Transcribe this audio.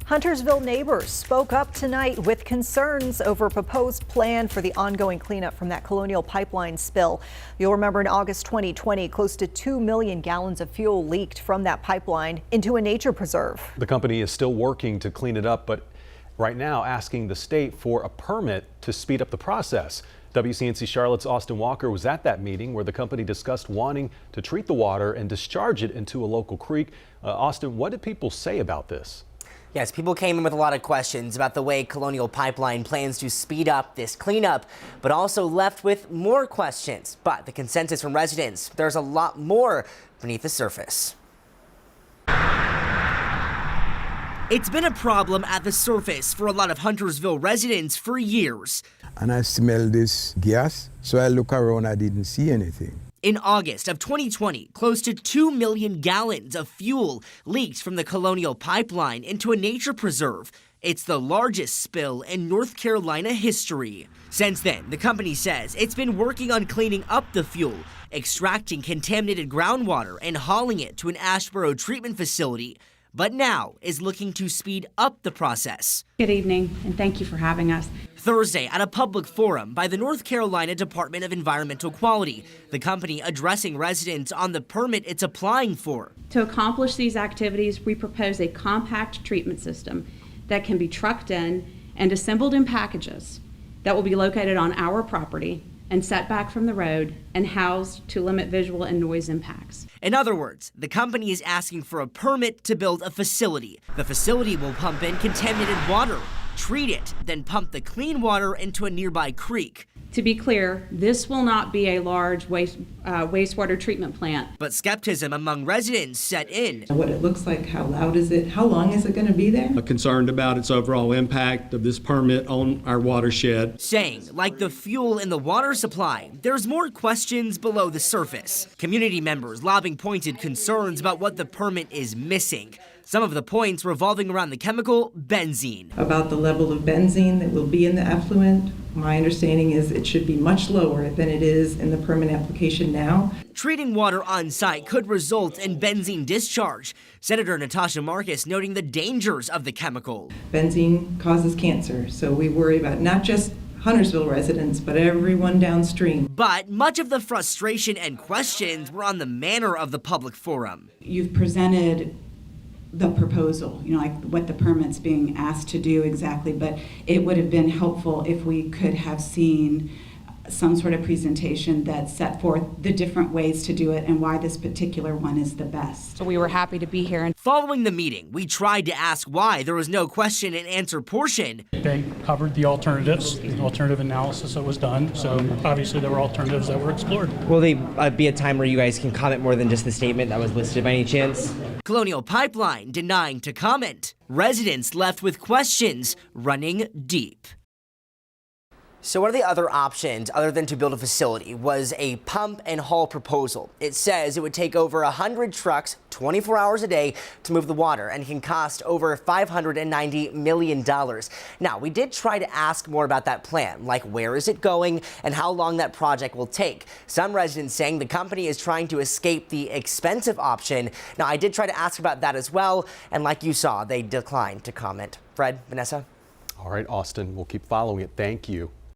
Huntersville neighbors spoke up tonight with concerns over a proposed plan for the ongoing cleanup from that Colonial Pipeline spill. You'll remember in August 2020, close to 2 million gallons of fuel leaked from that pipeline into a nature preserve. The company is still working to clean it up, but right now asking the state for a permit to speed up the process. WCNC Charlotte's Austin Walker was at that meeting where the company discussed wanting to treat the water and discharge it into a local creek. Austin, what did people say about this? Yes, people came in with a lot of questions about the way Colonial Pipeline plans to speed up this cleanup, but also left with more questions. But the consensus from residents, there's a lot more beneath the surface. It's been a problem at the surface for a lot of Huntersville residents for years. And I smelled this gas, so I look around, I didn't see anything. In August of 2020, close to 2 million gallons of fuel leaked from the Colonial Pipeline into a nature preserve. It's the largest spill in North Carolina history. Since then, the company says it's been working on cleaning up the fuel, extracting contaminated groundwater and hauling it to an Asheboro treatment facility, but now is looking to speed up the process. Good evening, and thank you for having us. Thursday, at a public forum by the North Carolina Department of Environmental Quality, the company addressing residents on the permit it's applying for. To accomplish these activities, we propose a compact treatment system that can be trucked in and assembled in packages that will be located on our property and set back from the road and housed to limit visual and noise impacts. In other words, the company is asking for a permit to build a facility. The facility will pump in contaminated water, treat it, then pump the clean water into a nearby creek. To be clear, this will not be a large wastewater treatment plant. But skepticism among residents set in. What it looks like, how loud is it, how long is it going to be there? Concerned about its overall impact of this permit on our watershed. Saying, like the fuel in the water supply, there's more questions below the surface. Community members lobbing pointed concerns about what the permit is missing. Some of the points revolving around the chemical benzene. About the level of benzene that will be in the effluent, my understanding is it should be much lower than it is in the permit application now. Treating water on site could result in benzene discharge. Senator Natasha Marcus noting the dangers of the chemical. Benzene causes cancer, so we worry about not just Huntersville residents, but everyone downstream. But much of the frustration and questions were on the manner of the public forum. You've presented the proposal, like what the permit's being asked to do exactly, but it would have been helpful if we could have seen some sort of presentation that set forth the different ways to do it and why this particular one is the best. So we were happy to be here. Following the meeting, we tried to ask why there was no question and answer portion. They covered the alternatives, the alternative analysis that was done, so obviously there were alternatives that were explored. Will there be a time where you guys can comment more than just the statement that was listed by any chance? Colonial Pipeline denying to comment. Residents left with questions running deep. So one of the other options, other than to build a facility, was a pump and haul proposal. It says it would take over 100 trucks, 24 hours a day, to move the water and can cost over $590 million. Now, we did try to ask more about that plan, like where is it going and how long that project will take. Some residents saying the company is trying to escape the expensive option. Now, I did try to ask about that as well, and like you saw, they declined to comment. Fred, Vanessa? All right, Austin, we'll keep following it. Thank you.